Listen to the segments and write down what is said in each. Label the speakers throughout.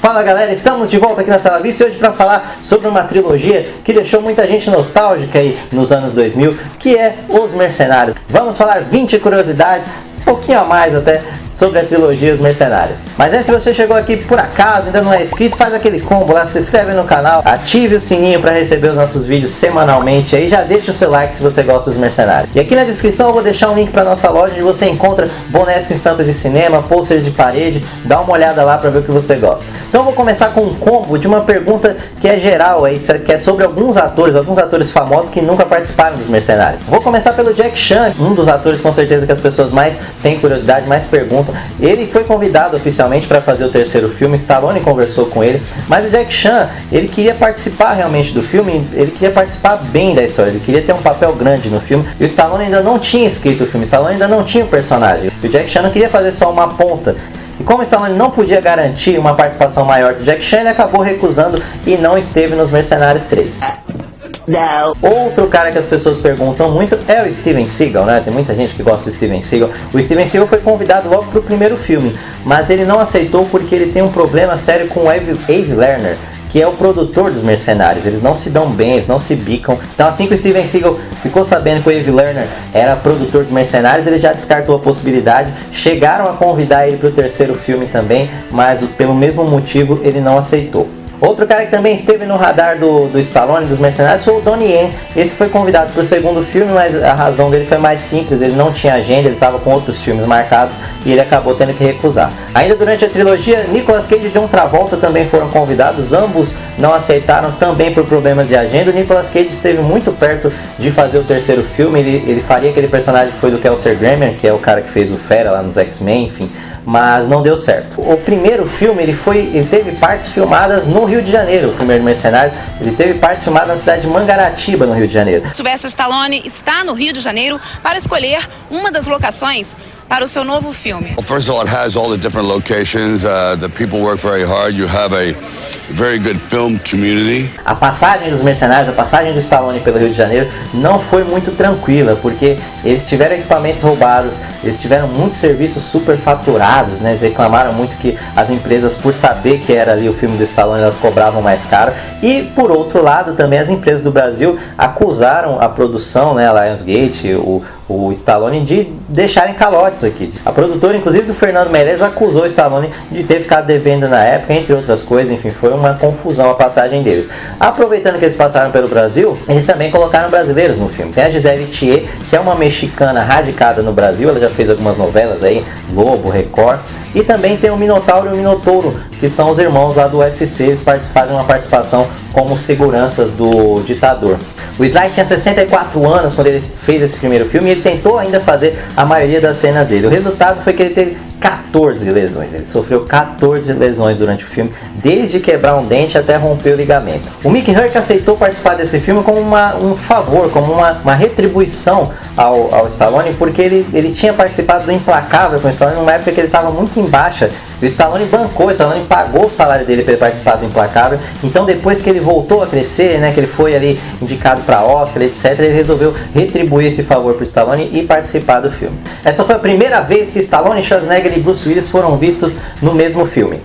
Speaker 1: Fala galera, estamos de volta aqui na Sala Vice hoje para falar sobre uma trilogia que deixou muita gente nostálgica aí nos anos 2000, que é Os Mercenários. Vamos falar 20 curiosidades, um pouquinho a mais até, sobre a trilogia Os Mercenários. Mas antes, se você chegou aqui por acaso, ainda não é inscrito, faz aquele combo lá, se inscreve no canal, ative o sininho para receber os nossos vídeos semanalmente aí, já deixa o seu like se você gosta dos Mercenários. E aqui na descrição eu vou deixar um link para nossa loja onde você encontra bonés com estampas de cinema, posters de parede, dá uma olhada lá para ver o que você gosta. Então eu vou começar com um combo de uma pergunta que é geral aí, que é sobre alguns atores famosos que nunca participaram dos Mercenários. Vou começar pelo Jack Chan, um dos atores com certeza que as pessoas mais têm curiosidade, mais perguntam. Ele foi convidado oficialmente para fazer o terceiro filme, Stallone conversou com ele, mas o Jack Chan, ele queria participar realmente do filme, ele queria participar bem da história, ele queria ter um papel grande no filme, e o Stallone ainda não tinha escrito o filme, o Stallone ainda não tinha o personagem, e o Jack Chan não queria fazer só uma ponta. E como o Stallone não podia garantir uma participação maior do Jack Chan, ele acabou recusando e não esteve nos Mercenários 3. Não. Outro cara que as pessoas perguntam muito é o Steven Seagal, né? Tem muita gente que gosta do Steven Seagal. O Steven Seagal foi convidado logo para o primeiro filme, mas ele não aceitou porque ele tem um problema sério com o Avi Lerner, que é o produtor dos Mercenários. Eles não se dão bem, eles não se bicam. Então assim que o Steven Seagal ficou sabendo que o Avi Lerner era produtor dos Mercenários, ele já descartou a possibilidade. Chegaram a convidar ele para o terceiro filme também, mas pelo mesmo motivo ele não aceitou. Outro cara que também esteve no radar do Stallone, dos Mercenários, foi o Donnie Yen. Esse foi convidado para o segundo filme, mas a razão dele foi mais simples, ele não tinha agenda, ele estava com outros filmes marcados e ele acabou tendo que recusar. Ainda durante a trilogia, Nicolas Cage e John Travolta também foram convidados, ambos não aceitaram também por problemas de agenda. O Nicolas Cage esteve muito perto de fazer o terceiro filme, ele faria aquele personagem que foi do Kelsey Grammer, que é o cara que fez o Fera lá nos X-Men, enfim, mas não deu certo. O primeiro filme, ele teve partes filmadas no Rio de Janeiro, o primeiro Mercenário, ele teve partes filmadas na cidade de Mangaratiba, no Rio de Janeiro.
Speaker 2: Sylvester Stallone está no Rio de Janeiro para escolher uma das locações para o seu novo filme.
Speaker 3: Well, first of all, it has all the different locations. The people work very hard. You have a very good film community.
Speaker 1: A passagem dos Mercenários, a passagem do Stallone pelo Rio de Janeiro não foi muito tranquila, porque eles tiveram equipamentos roubados, eles tiveram muitos serviços superfaturados, né? Eles reclamaram muito que as empresas, por saber que era ali o filme do Stallone, elas cobravam mais caro. E por outro lado, também as empresas do Brasil acusaram a produção, né, a Lionsgate, o Stallone, de deixarem calotes aqui. A produtora, inclusive do Fernando Meirelles, acusou o Stallone de ter ficado devendo na época, entre outras coisas. Enfim, foi uma confusão a passagem deles. Aproveitando que eles passaram pelo Brasil, eles também colocaram brasileiros no filme. Tem a Gisele Thier, que é uma mexicana radicada no Brasil, ela já fez algumas novelas aí, Globo, Record. E também tem o Minotauro e o Minotouro, que são os irmãos lá do UFC, eles fazem uma participação como seguranças do ditador. O Sly tinha 64 anos quando ele fez esse primeiro filme e ele tentou ainda fazer a maioria das cenas dele. O resultado foi que ele teve 14 lesões, ele sofreu 14 lesões durante o filme, desde quebrar um dente até romper o ligamento. O Mickey Rourke aceitou participar desse filme como um favor, como uma retribuição ao Stallone, porque ele tinha participado do Implacável com o Stallone numa época que ele estava muito em baixa. O Stallone bancou, o Stallone pagou o salário dele para ele participar do Implacável. Então depois que ele voltou a crescer, né, que ele foi ali indicado para Oscar, etc., ele resolveu retribuir esse favor para o Stallone e participar do filme. Essa foi a primeira vez que Stallone, Schwarzenegger e Bruce Willis foram vistos no mesmo filme.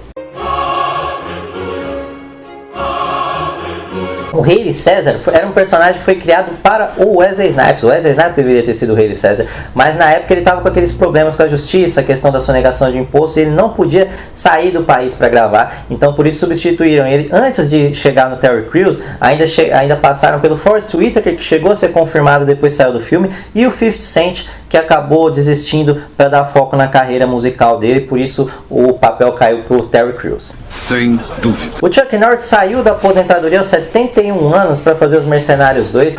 Speaker 1: O Haile César era um personagem que foi criado para o Wesley Snipes. O Wesley Snipes deveria ter sido o Haile César, mas na época ele estava com aqueles problemas com a justiça, a questão da sonegação de impostos, e ele não podia sair do país para gravar, então por isso substituíram ele. Antes de chegar no Terry Crews, ainda passaram pelo Forest Whitaker, que chegou a ser confirmado, depois saiu do filme, e o 50 Cent, que acabou desistindo para dar foco na carreira musical dele, por isso o papel caiu para o Terry Crews.
Speaker 3: Sem dúvida.
Speaker 1: O Chuck Norris saiu da aposentadoria aos 71 anos para fazer Os Mercenários 2.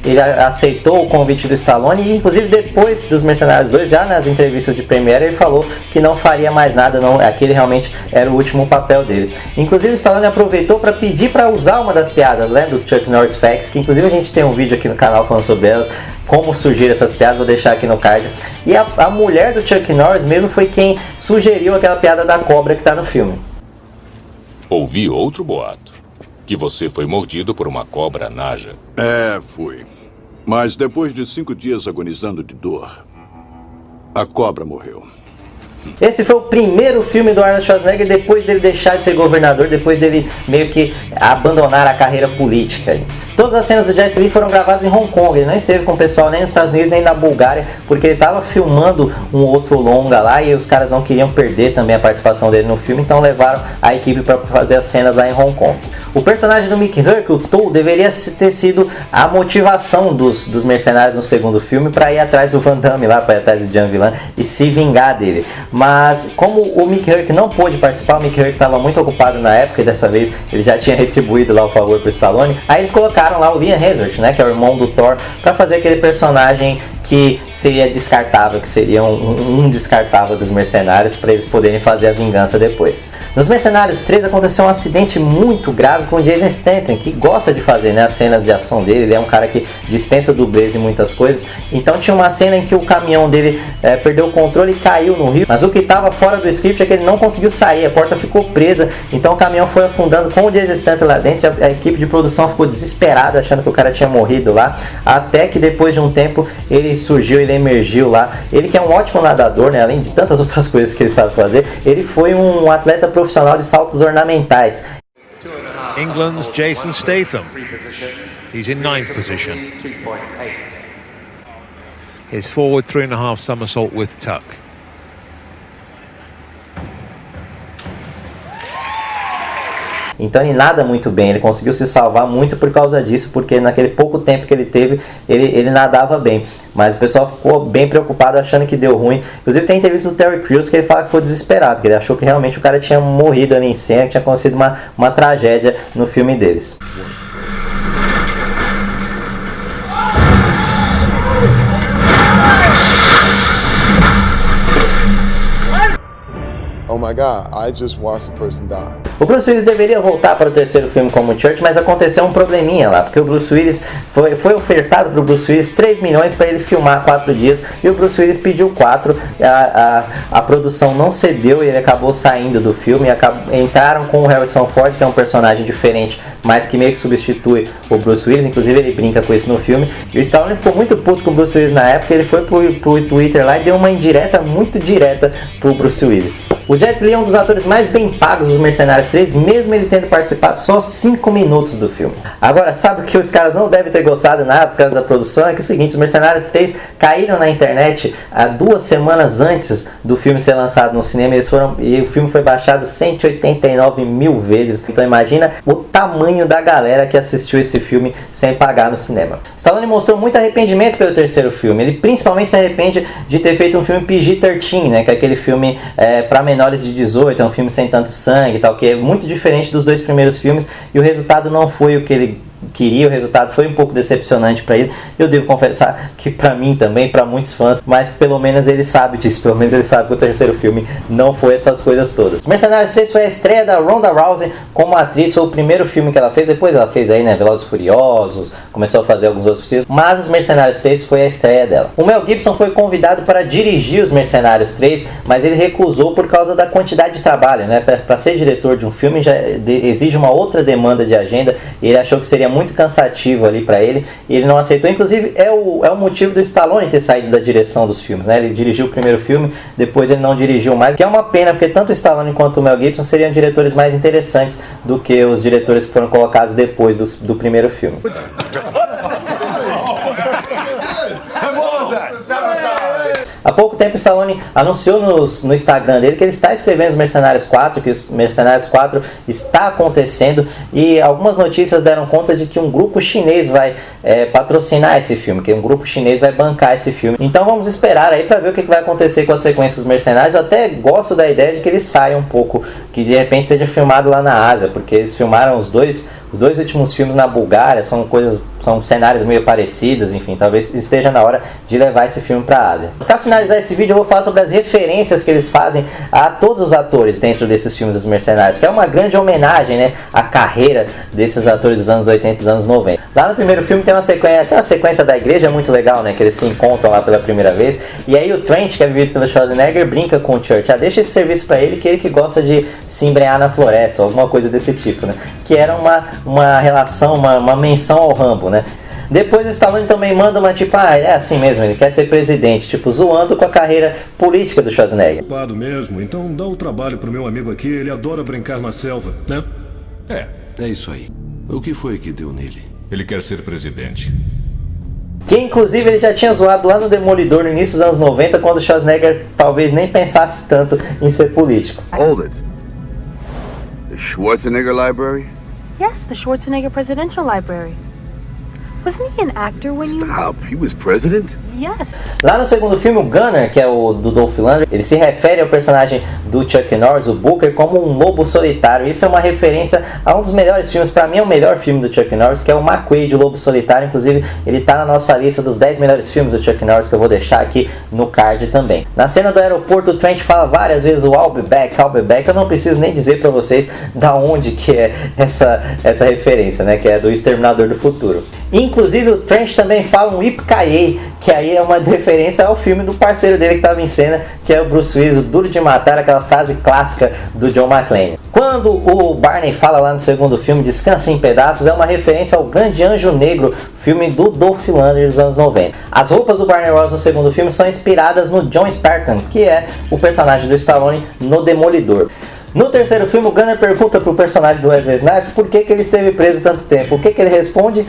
Speaker 1: Ele aceitou o convite do Stallone e, inclusive, depois dos Mercenários 2, já nas entrevistas de premiere, ele falou que não faria mais nada, aquele realmente era o último papel dele. Inclusive, o Stallone aproveitou para pedir para usar uma das piadas, né, do Chuck Norris Facts, que inclusive a gente tem um vídeo aqui no canal falando sobre elas, como surgiram essas piadas, vou deixar aqui no card. E a mulher do Chuck Norris mesmo foi quem sugeriu aquela piada da cobra que está no filme.
Speaker 4: Ouvi outro boato, que você foi mordido por uma cobra naja.
Speaker 3: Fui.
Speaker 5: Mas depois de 5 dias agonizando de dor, a cobra morreu.
Speaker 1: Esse foi o primeiro filme do Arnold Schwarzenegger depois dele deixar de ser governador, depois dele meio que abandonar a carreira política. Todas as cenas do Jet Li foram gravadas em Hong Kong, ele não esteve com o pessoal nem nos Estados Unidos nem na Bulgária, porque ele estava filmando um outro longa lá e os caras não queriam perder também a participação dele no filme, então levaram a equipe para fazer as cenas lá em Hong Kong. O personagem do Mickey Rourke, o Tool, deveria ter sido a motivação dos mercenários no segundo filme para ir atrás do Van Damme lá, para ir atrás do Jean Villain e se vingar dele. Mas como o Mickey Rourke não pôde participar, o Mickey Rourke estava muito ocupado na época e dessa vez ele já tinha retribuído lá o favor pro Stallone, aí eles colocaram lá o Liam Hemsworth, né, que é o irmão do Thor, para fazer aquele personagem que seria descartável, que seria um descartável dos mercenários, para eles poderem fazer a vingança depois. Nos Mercenários 3 aconteceu um acidente muito grave com o Jason Statham, que gosta de fazer, né, as cenas de ação dele, ele é um cara que dispensa dublês e muitas coisas, então tinha uma cena em que o caminhão dele perdeu o controle e caiu no rio, mas o que estava fora do script é que ele não conseguiu sair, a porta ficou presa, então o caminhão foi afundando com o Jason Statham lá dentro, a equipe de produção ficou desesperada, achando que o cara tinha morrido lá, até que depois de um tempo ele surgiu, ele emergiu lá. Ele que é um ótimo nadador, né? Além de tantas outras coisas que ele sabe fazer, ele foi um atleta profissional de saltos ornamentais.
Speaker 6: England's Jason Statham. He's in 9th position. His forward 3.5 somersault with tuck.
Speaker 1: Então ele nada muito bem, ele conseguiu se salvar muito por causa disso, porque naquele pouco tempo que ele teve, ele nadava bem. Mas o pessoal ficou bem preocupado, achando que deu ruim. Inclusive tem entrevista do Terry Crews que ele fala que ficou desesperado, que ele achou que realmente o cara tinha morrido ali em cena, que tinha acontecido uma tragédia no filme deles.
Speaker 7: Oh my God, I just watched a person die.
Speaker 1: O Bruce Willis deveria voltar para o terceiro filme como Church, mas aconteceu um probleminha lá, porque o Bruce Willis foi ofertado para o Bruce Willis 3 milhões para ele filmar 4 dias, e o Bruce Willis pediu 4, a produção não cedeu e ele acabou saindo do filme, entraram com o Harrison Ford, que é um personagem diferente, mas que meio que substitui o Bruce Willis, inclusive ele brinca com isso no filme, e o Stallone ficou muito puto com o Bruce Willis na época, ele foi pro Twitter lá e deu uma indireta muito direta pro Bruce Willis. O Jet Li é um dos atores mais bem pagos dos Mercenários 3, mesmo ele tendo participado só 5 minutos do filme. Agora, sabe o que os caras não devem ter gostado nada, os caras da produção? É que é o seguinte, os Mercenários 3 caíram na internet há 2 semanas antes do filme ser lançado no cinema, e o filme foi baixado 189 mil vezes. Então imagina o tamanho da galera que assistiu esse filme sem pagar no cinema. Stallone mostrou muito arrependimento pelo terceiro filme, ele principalmente se arrepende de ter feito um filme PG-13, né, que é aquele filme para menores de 18, é um filme sem tanto sangue e tal, que é muito diferente dos 2 primeiros filmes, e o resultado não foi o que ele queria, o resultado foi um pouco decepcionante para ele. Eu devo confessar que para mim também, para muitos fãs, mas pelo menos ele sabe disso, pelo menos ele sabe que o terceiro filme não foi essas coisas todas. Mercenários 3 foi a estreia da Ronda Rousey como atriz, foi o primeiro filme que ela fez, depois ela fez aí, né, Velozes e Furiosos, começou a fazer alguns outros filmes, mas os Mercenários 3 foi a estreia dela. O Mel Gibson foi convidado para dirigir os Mercenários 3, mas ele recusou por causa da quantidade de trabalho, né, para ser diretor de um filme já exige uma outra demanda de agenda, e ele achou que seria muito cansativo ali para ele, e ele não aceitou. Inclusive é o motivo do Stallone ter saído da direção dos filmes, né? Ele dirigiu o primeiro filme, depois ele não dirigiu mais, que é uma pena, porque tanto o Stallone quanto o Mel Gibson seriam diretores mais interessantes do que os diretores que foram colocados depois do primeiro filme. Há pouco tempo o Stallone anunciou no Instagram dele que ele está escrevendo os Mercenários 4, que os Mercenários 4 está acontecendo, e algumas notícias deram conta de que um grupo chinês vai patrocinar esse filme, que um grupo chinês vai bancar esse filme. Então vamos esperar aí para ver o que vai acontecer com a sequência dos Mercenários. Eu até gosto da ideia de que ele saia um pouco, que de repente seja filmado lá na Ásia, porque eles filmaram os dois últimos filmes na Bulgária, são cenários meio parecidos, enfim, talvez esteja na hora de levar esse filme para a Ásia. Para finalizar esse vídeo eu vou falar sobre as referências que eles fazem a todos os atores dentro desses filmes dos Mercenários, que é uma grande homenagem, né, à carreira desses atores dos anos 80 e dos anos 90. Lá no primeiro filme tem aquela sequência da igreja muito legal, né, que eles se encontram lá pela primeira vez, e aí o Trent, que é vivido pelo Schwarzenegger, brinca com o Church, deixa esse serviço para ele, que ele que gosta de se embrenhar na floresta, alguma coisa desse tipo, né, que era uma relação, uma menção ao Rambo, né. Depois o Stallone também manda uma tipo, é assim mesmo, ele quer ser presidente, tipo, zoando com a carreira política do Schwarzenegger.
Speaker 8: Ocupado mesmo, então dá o trabalho pro meu amigo aqui, ele adora brincar na selva, né?
Speaker 9: É isso aí. O que foi que deu nele?
Speaker 8: Ele quer ser presidente.
Speaker 1: Que inclusive ele já tinha zoado lá no Demolidor no início dos anos 90, quando o Schwarzenegger talvez nem pensasse tanto em ser político.
Speaker 3: Hold it. The Schwarzenegger Library?
Speaker 10: Yes, the Schwarzenegger Presidential Library. Wasn't he an actor when you...
Speaker 3: Stop. He was president?
Speaker 10: Yes.
Speaker 1: Lá no segundo filme, o Gunner, que é o do Dolph Lundgren, ele se refere ao personagem do Chuck Norris, o Booker, como um lobo solitário. Isso é uma referência a um dos melhores filmes, para mim é o melhor filme do Chuck Norris, que é o McQuaid, o Lobo Solitário. Inclusive, ele tá na nossa lista dos 10 melhores filmes do Chuck Norris, que eu vou deixar aqui no card também. Na cena do aeroporto, o Trent fala várias vezes o I'll be back, I'll be back. Eu não preciso nem dizer para vocês da onde que é essa referência, né? Que é do Exterminador do Futuro. Inclusive, o Trent também fala um Yippee-ki-yay, que aí é uma referência ao filme do parceiro dele que estava em cena, que é o Bruce Willis, o Duro de Matar, aquela frase clássica do John McClane. Quando o Barney fala lá no segundo filme, Descansa em Pedaços, é uma referência ao Grande Anjo Negro, filme do Dolph Lundgren dos anos 90. As roupas do Barney Ross no segundo filme são inspiradas no John Spartan, que é o personagem do Stallone no Demolidor. No terceiro filme, o Gunner pergunta pro personagem do Wesley Snipes por que ele esteve preso tanto tempo. O que ele responde?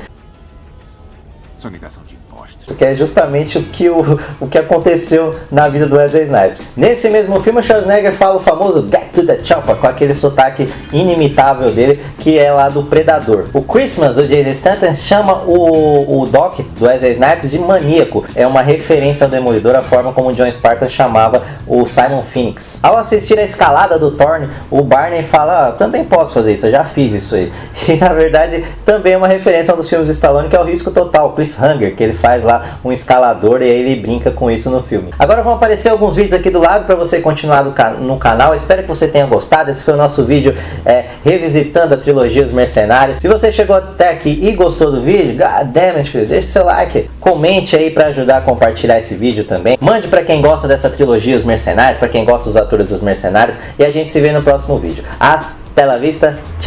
Speaker 9: Sonegação de impostos.
Speaker 1: Que é justamente o que aconteceu na vida do Wesley Snipes. Nesse mesmo filme, o Schwarzenegger fala o famoso Get to the Chopper, com aquele sotaque inimitável dele, que é lá do Predador. O Christmas, do Jason Statham, chama o Doc, do Wesley Snipes, de maníaco. É uma referência ao Demolidor, a forma como o John Spartan chamava o Simon Phoenix. Ao assistir a escalada do Thorne, o Barney fala, também posso fazer isso, eu já fiz isso aí. E na verdade, também é uma referência a um dos filmes do Stallone, que é o Risco Total, Cliffhanger, que ele faz lá um escalador e aí ele brinca com isso no filme. Agora vão aparecer alguns vídeos aqui do lado para você continuar no canal. Espero que você tenha gostado. Esse foi o nosso vídeo revisitando a trilogia Os Mercenários. Se você chegou até aqui e gostou do vídeo, god damn it, filho, deixa o seu like, comente aí para ajudar a compartilhar esse vídeo também. Mande para quem gosta dessa trilogia Os Mercenários, para quem gosta dos atores dos Mercenários, e a gente se vê no próximo vídeo. Hasta la vista, tchau!